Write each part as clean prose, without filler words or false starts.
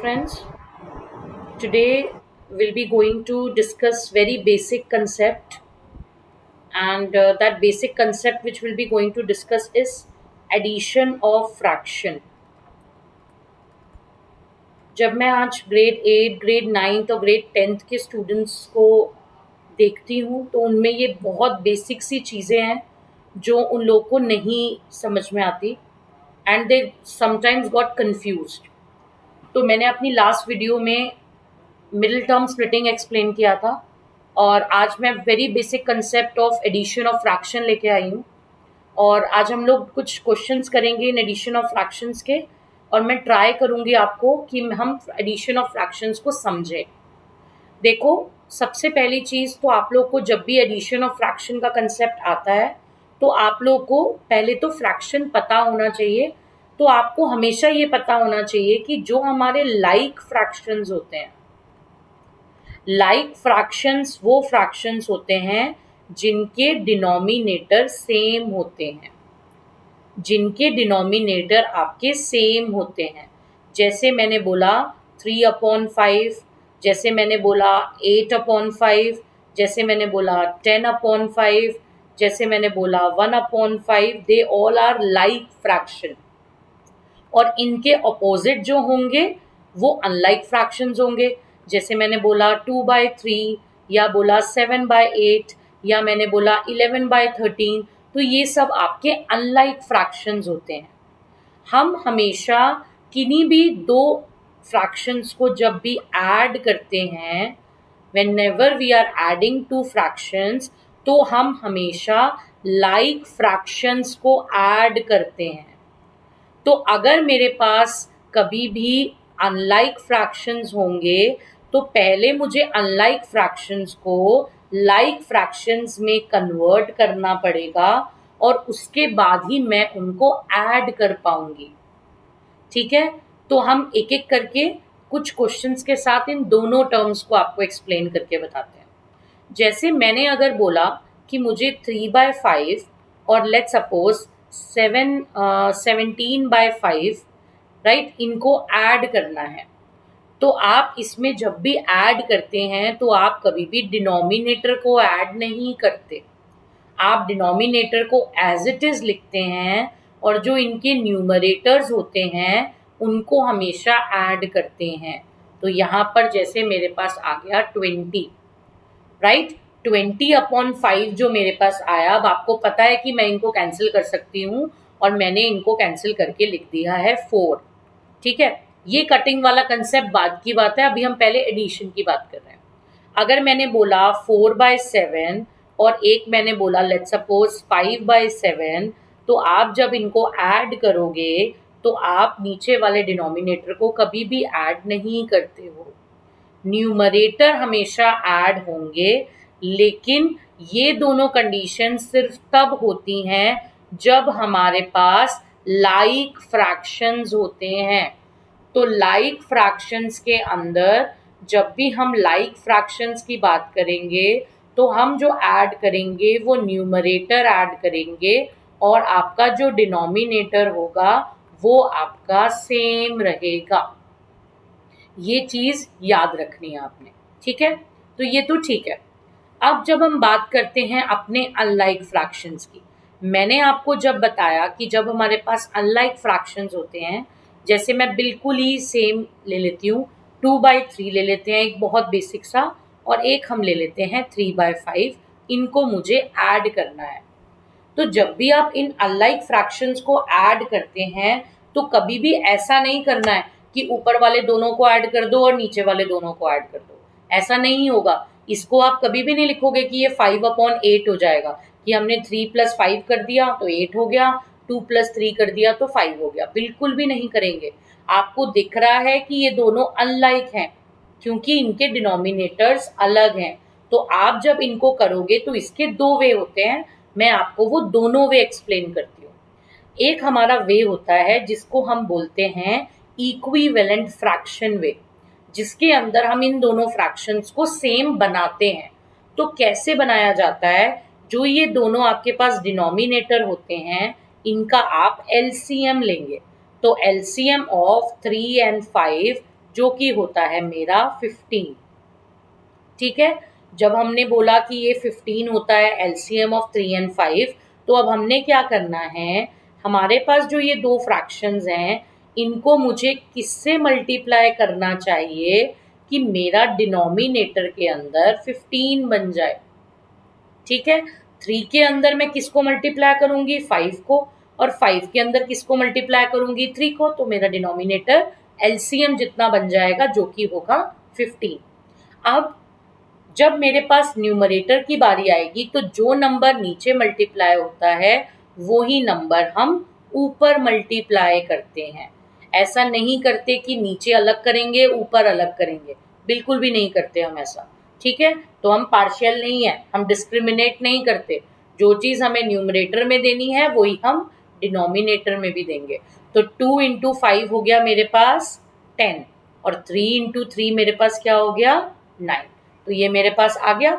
friends. Today we'll be going to discuss very basic concept, and that basic concept which we'll be going to discuss is addition of fraction. जब मैं आज grade 8, grade 9 और grade 10 के students को देखती हूँ तो उनमें ये बहुत बेसिक सी चीज़ें हैं जो उन लोगों को नहीं समझ में आती and they sometimes got confused. तो मैंने अपनी लास्ट वीडियो में मिडिल टर्म स्प्लिटिंग एक्सप्लेन किया था और आज मैं very basic concept of addition of fraction लेके आई हूँ. और आज हम लोग कुछ क्वेश्चंस करेंगे इन एडिशन ऑफ फ्रैक्शंस के, और मैं ट्राई करूँगी आपको कि हम एडिशन ऑफ फ्रैक्शंस को समझें. देखो, सबसे पहली चीज़ तो आप लोग को जब भी एडिशन ऑफ फ्रैक्शन का कंसेप्ट आता है तो आप लोग को पहले तो फ्रैक्शन पता होना चाहिए. तो आपको हमेशा ये पता होना चाहिए कि जो हमारे लाइक फ्रैक्शंस होते हैं, लाइक फ्रैक्शंस वो फ्रैक्शंस होते हैं जिनके डिनोमिनेटर सेम होते हैं, जिनके डिनोमिनेटर आपके सेम होते हैं. जैसे मैंने बोला 3/5, जैसे मैंने बोला 8/5, जैसे मैंने बोला 10/5, जैसे मैंने बोला 1/5. They all are like fraction. और इनके अपोजिट जो होंगे वो अनलाइक फ्रैक्शंस होंगे. जैसे मैंने बोला 2/3, या बोला 7/8, या मैंने बोला 11/13. तो ये सब आपके अनलाइक फ्रैक्शंस होते हैं. हम हमेशा किन्हीं भी दो फ्रैक्शंस को जब भी ऐड करते हैं, whenever we are adding two fractions, तो हम हमेशा लाइक फ्रैक्शंस को ऐड करते हैं. तो अगर मेरे पास कभी भी अनलाइक फ्रैक्शंस होंगे तो पहले मुझे अनलाइक फ्रैक्शंस को लाइक फ्रैक्शंस में कन्वर्ट करना पड़ेगा और उसके बाद ही मैं उनको ऐड कर पाऊंगी. ठीक है, तो हम एक एक करके कुछ क्वेश्चंस के साथ इन दोनों टर्म्स को आपको एक्सप्लेन करके बताते हैं. जैसे मैंने अगर बोला कि मुझे 3/5 और लेट्स सपोज 17/5, राइट, इनको ऐड करना है. तो आप इसमें जब भी ऐड करते हैं तो आप कभी भी डिनोमिनेटर को ऐड नहीं करते. आप डिनोमिनेटर को एज इट इज़ लिखते हैं और जो इनके न्यूमरेटर्स होते हैं उनको हमेशा ऐड करते हैं. तो यहाँ पर जैसे मेरे पास आ गया 20, राइट. 20/5 जो मेरे पास आया, अब आपको पता है कि मैं इनको कैंसिल कर सकती हूँ और मैंने इनको कैंसिल करके लिख दिया है 4. ठीक है, ये कटिंग वाला कंसेप्ट बाद की बात है, अभी हम पहले एडिशन की बात कर रहे हैं. अगर मैंने बोला 4/7 और एक मैंने बोला लेट्स सपोज 5/7, तो आप जब इनको ऐड करोगे तो आप नीचे वाले डिनोमिनेटर को कभी भी ऐड नहीं करते हो. न्यूमरेटर हमेशा ऐड होंगे, लेकिन ये दोनों कंडीशन सिर्फ तब होती हैं जब हमारे पास लाइक फ्रैक्शंस होते हैं. तो लाइक फ्रैक्शंस के अंदर जब भी हम लाइक फ्रैक्शंस की बात करेंगे तो हम जो ऐड करेंगे वो न्यूमरेटर ऐड करेंगे और आपका जो डिनोमिनेटर होगा वो आपका सेम रहेगा. ये चीज़ याद रखनी है आपने. ठीक है, तो ये तो ठीक है. अब जब हम बात करते हैं अपने अनलाइक फ्रैक्शंस की, मैंने आपको जब बताया कि जब हमारे पास अनलाइक फ्रैक्शंस होते हैं, जैसे मैं बिल्कुल ही सेम ले लेती हूँ, 2/3 ले लेते हैं एक बहुत बेसिक सा, और एक हम ले लेते हैं 3/5. इनको मुझे ऐड करना है. तो जब भी आप इन अनलाइक फ्रैक्शंस को ऐड करते हैं तो कभी भी ऐसा नहीं करना है कि ऊपर वाले दोनों को ऐड कर दो और नीचे वाले दोनों को ऐड कर दो. ऐसा नहीं होगा. इसको आप कभी भी नहीं लिखोगे कि ये 5/8 हो जाएगा, कि हमने 3+5 कर दिया तो 8 हो गया, 2+3 कर दिया तो 5 हो गया. बिल्कुल भी नहीं करेंगे. आपको दिख रहा है कि ये दोनों अनलाइक हैं क्योंकि इनके डिनोमिनेटर्स अलग हैं. तो आप जब इनको करोगे तो इसके दो वे होते हैं. मैं आपको वो दोनों वे एक्सप्लेन करती हूँ. एक हमारा वे होता है जिसको हम बोलते हैं इक्विवेलेंट फ्रैक्शन वे, जिसके अंदर हम इन दोनों फ्रैक्शंस को सेम बनाते हैं. तो कैसे बनाया जाता है? जो ये दोनों आपके पास डिनोमिनेटर होते हैं इनका आप एलसीएम लेंगे. तो एलसीएम ऑफ 3 and 5 जो कि होता है मेरा 15। ठीक है, जब हमने बोला कि ये 15 होता है एलसीएम ऑफ 3 एंड 5, तो अब हमने क्या करना है, हमारे पास जो ये दो फ्रैक्शंस हैं इनको मुझे किससे मल्टीप्लाई करना चाहिए कि मेरा डिनोमिनेटर के अंदर 15 बन जाए। ठीक है, 3 के अंदर मैं किसको मल्टीप्लाई करूंगी, 5 को, और 5 के अंदर किसको मल्टीप्लाई करूंगी, 3 को, तो मेरा डिनोमिनेटर एलसीएम जितना बन जाएगा जो कि होगा 15। अब जब मेरे पास न्यूमरेटर की बारी आएगी तो जो नंबर नीचे मल्टीप्लाई होता है वही नंबर हम ऊपर मल्टीप्लाई करते हैं। ऐसा नहीं करते कि नीचे अलग करेंगे ऊपर अलग करेंगे, बिल्कुल भी नहीं करते हम ऐसा। ठीक है, तो हम पार्शियल नहीं है, हम डिस्क्रिमिनेट नहीं करते। जो चीज़ हमें न्यूमरेटर में देनी है वही हम डिनोमिनेटर में भी देंगे। तो 2 इंटू 5 हो गया मेरे पास 10, और 3 इंटू 3 मेरे पास क्या हो गया 9। तो ये मेरे पास आ गया,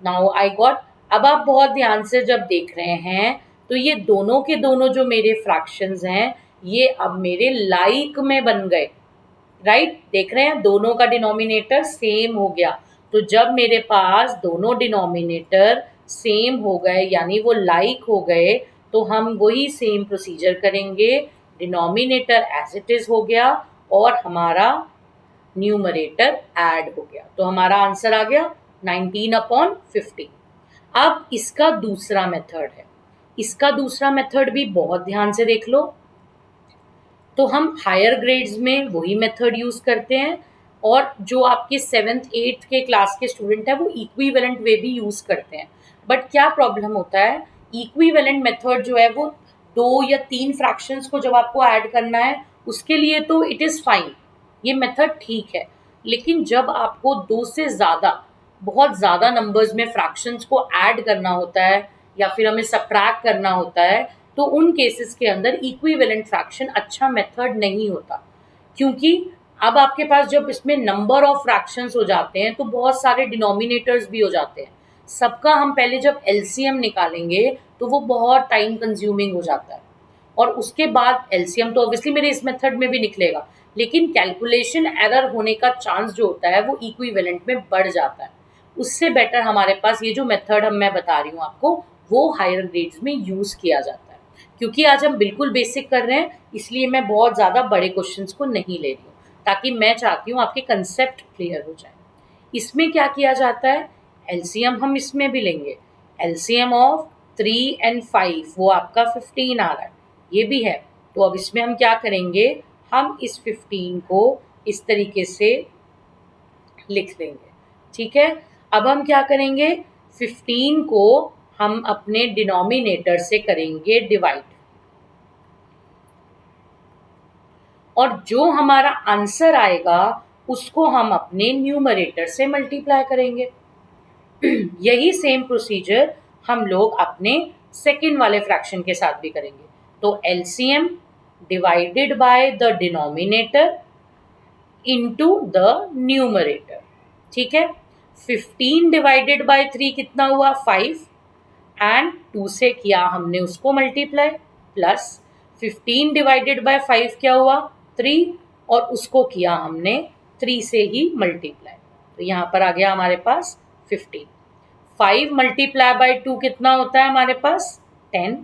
नाउ आई गॉट। अब आप बहुत ध्यान से जब देख रहे हैं तो ये दोनों के दोनों जो मेरे फ्रैक्शंस हैं ये अब मेरे लाइक में बन गए। राइट, देख रहे हैं दोनों का डिनोमिनेटर सेम हो गया। तो जब मेरे पास दोनों डिनोमिनेटर सेम हो गए यानी वो लाइक हो गए, तो हम वही सेम प्रोसीजर करेंगे। डिनोमिनेटर एज इट इज हो गया और हमारा न्यूमरेटर ऐड हो गया, तो हमारा आंसर आ गया 19/50। अब इसका दूसरा मेथड है, इसका दूसरा मेथड भी बहुत ध्यान से देख लो। तो हम हायर ग्रेड्स में वही मेथड यूज करते हैं, और जो आपके 7th 8th के क्लास के स्टूडेंट है वो इक्विवेलेंट वे भी यूज करते हैं। बट क्या प्रॉब्लम होता है, इक्विवेलेंट मेथड जो है वो 2 या 3 फ्रैक्शंस को जब आपको ऐड करना है उसके लिए तो इट इज़ फाइन, ये मेथड ठीक है। लेकिन जब आपको 2 से ज़्यादा, बहुत ज़्यादा नंबर्स में फ्रैक्शंस को ऐड करना होता है या फिर हमें सबट्रैक्ट करना होता है, तो उन केसेस के अंदर इक्विवेलेंट फ्रैक्शन अच्छा मेथड नहीं होता। क्योंकि अब आपके पास जब इसमें नंबर ऑफ फ्रैक्शंस हो जाते हैं तो बहुत सारे डिनोमिनेटर्स भी हो जाते हैं। सबका हम पहले जब एलसीएम निकालेंगे तो वो बहुत टाइम कंज्यूमिंग हो जाता है, और उसके बाद एलसीएम तो ऑब्वियसली मेरे इस मेथड में भी निकलेगा, लेकिन कैलकुलेशन एरर होने का चांस जो होता है वो इक्विवेलेंट में बढ़ जाता है। उससे बेटर हमारे पास ये जो मेथड मैं बता रही हूँ आपको वो हायर ग्रेड्स में यूज़ किया जाता है। क्योंकि आज हम बिल्कुल बेसिक कर रहे हैं इसलिए मैं बहुत ज़्यादा बड़े क्वेश्चंस को नहीं ले रही हूँ, ताकि मैं चाहती हूँ आपके कंसेप्ट क्लियर हो जाए। इसमें क्या किया जाता है, एलसीएम हम इसमें भी लेंगे। एलसीएम ऑफ 3 एंड 5 वो आपका 15 आ रहा है, ये भी है। तो अब इसमें हम क्या करेंगे, हम इस 15 को इस तरीके से लिख लेंगे। ठीक है, अब हम क्या करेंगे, 15 को हम अपने डिनोमिनेटर से करेंगे डिवाइड, और जो हमारा आंसर आएगा उसको हम अपने न्यूमरेटर से मल्टीप्लाई करेंगे। यही सेम प्रोसीजर हम लोग अपने सेकंड वाले फ्रैक्शन के साथ भी करेंगे। तो LCM divided by the denominator into the numerator. ठीक है, 15 डिवाइडेड बाय 3 कितना हुआ 5, एंड 2 से किया हमने उसको मल्टीप्लाई, प्लस 15 डिवाइडेड बाय 5 क्या हुआ 3, और उसको किया हमने 3 से ही मल्टीप्लाई। तो यहाँ पर आ गया हमारे पास 15। 5 मल्टीप्लाई बाय 2 कितना होता है हमारे पास 10,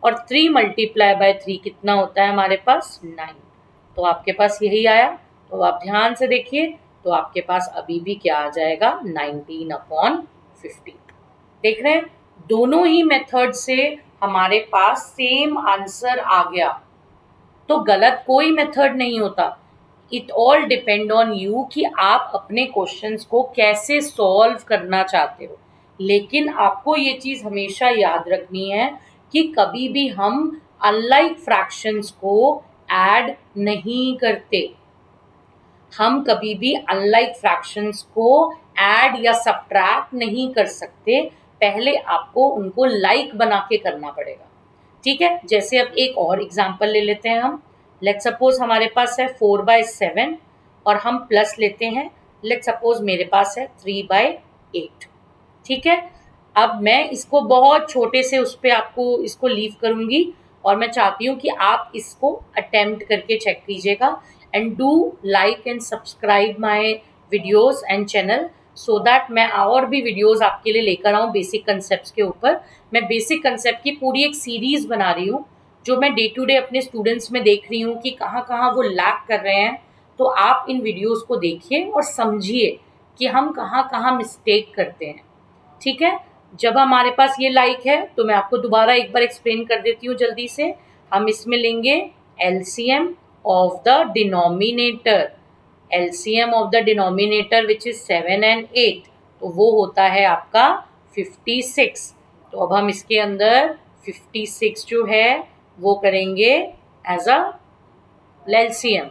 और 3 मल्टीप्लाई बाय 3 कितना होता है हमारे पास 9। तो आपके पास यही आया। तो आप ध्यान से देखिए, तो आपके पास अभी भी क्या आ जाएगा 19/50। देख रहे हैं, दोनों ही मेथड से हमारे पास सेम आंसर आ गया। तो गलत कोई मेथड नहीं होता, it all depend on you कि आप अपने क्वेश्चंस को कैसे सॉल्व करना चाहते हो। लेकिन आपको ये चीज़ हमेशा याद रखनी है कि कभी भी हम अनलाइक फ्रैक्शंस को ऐड नहीं करते। हम कभी भी अनलाइक फ्रैक्शंस को ऐड या सब्ट्रैक्ट नहीं कर सकते, पहले आपको उनको लाइक बना के करना पड़ेगा। ठीक है, जैसे अब एक और एग्जांपल ले लेते हैं हम। लेट सपोज हमारे पास है 4/7 और हम प्लस लेते हैं, लेट सपोज मेरे पास है 3/8। ठीक है, अब मैं इसको बहुत छोटे से उस पर आपको इसको लीव करूंगी, और मैं चाहती हूँ कि आप इसको अटेम्प्ट करके चेक कीजिएगा। And do like and subscribe my videos and channel, so that मैं और भी वीडियोज़ आपके लिए लेकर आऊँ बेसिक कंसेप्ट के ऊपर। मैं बेसिक कंसेप्ट की पूरी एक सीरीज़ बना रही हूँ, जो मैं डे टू डे अपने स्टूडेंट्स में देख रही हूँ कि कहाँ कहाँ वो लैक कर रहे हैं। तो आप इन वीडियोस को देखिए और समझिए कि हम कहाँ कहाँ मिस्टेक करते हैं। ठीक है, जब हमारे पास ये लाइक है तो मैं आपको दोबारा एक बार एक्सप्लेन कर देती हूँ जल्दी से। हम इसमें लेंगे LCM of the denominator, LCM of the denominator which is 7 and 8, तो वो होता है आपका 56। तो अब हम इसके अंदर 56 जो है वो करेंगे एज अ एलसीएम।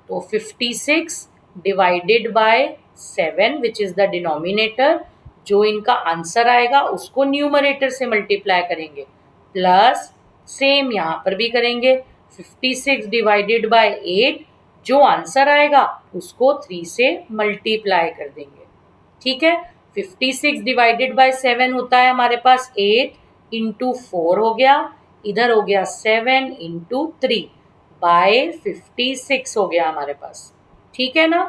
तो 56 divided by 7 which is the denominator, जो इनका आंसर आएगा उसको न्यूमरेटर से मल्टीप्लाई करेंगे, प्लस सेम यहाँ पर भी करेंगे 56 डिवाइडेड बाय 8, जो आंसर आएगा उसको 3 से मल्टीप्लाई कर देंगे। ठीक है, 56 डिवाइडेड बाय 7 होता है हमारे पास 8 इंटू 4 हो गया, इधर हो गया 7 इंटू 3 बाय 56 हो गया हमारे पास। ठीक है ना,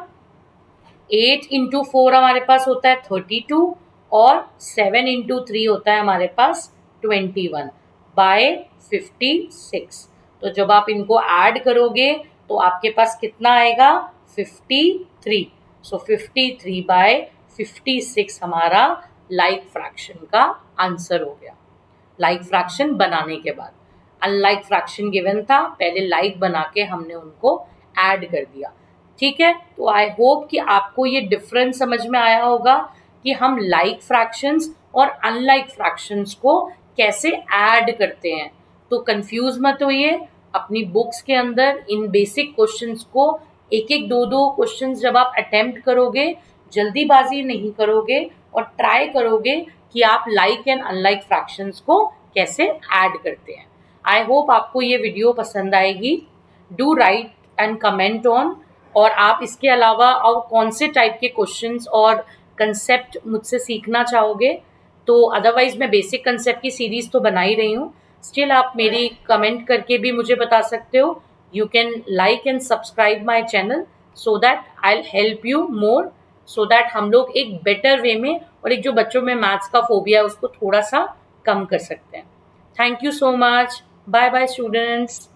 8 इंटू 4 हमारे पास होता है 32 और 7 इंटू 3 होता है हमारे पास 21 बाय 56। तो जब आप इनको ऐड करोगे तो आपके पास कितना आएगा 53। सो 53 बाय 56 हमारा लाइक फ्रैक्शन का आंसर हो गया, लाइक फ्रैक्शन बनाने के बाद। अनलाइक फ्रैक्शन गिवन था, पहले लाइक बना के हमने उनको ऐड कर दिया। ठीक है, तो आई होप कि आपको ये डिफरेंस समझ में आया होगा कि हम लाइक फ्रैक्शंस और अनलाइक फ्रैक्शंस को कैसे ऐड करते हैं। तो कंफ्यूज मत होइए, अपनी बुक्स के अंदर इन बेसिक क्वेश्चंस को एक एक दो दो क्वेश्चंस जब आप अटेम्प्ट करोगे, जल्दीबाजी नहीं करोगे और ट्राई करोगे कि आप लाइक एंड अनलाइक फ्रैक्शंस को कैसे ऐड करते हैं। आई होप आपको ये वीडियो पसंद आएगी। Do right and comment on, और आप इसके अलावा और कौन से टाइप के क्वेश्चंस और कंसेप्ट मुझसे सीखना चाहोगे। तो अदरवाइज मैं बेसिक कंसेप्ट की सीरीज तो बना ही रही हूँ, स्टिल आप मेरी कमेंट करके भी मुझे बता सकते हो। You can like and subscribe my channel so that I will help you more, so that हम लोग एक बेटर वे में और एक जो बच्चों में मैथ्स का फोबिया है उसको थोड़ा सा कम कर सकते हैं। Thank you so much, bye bye students.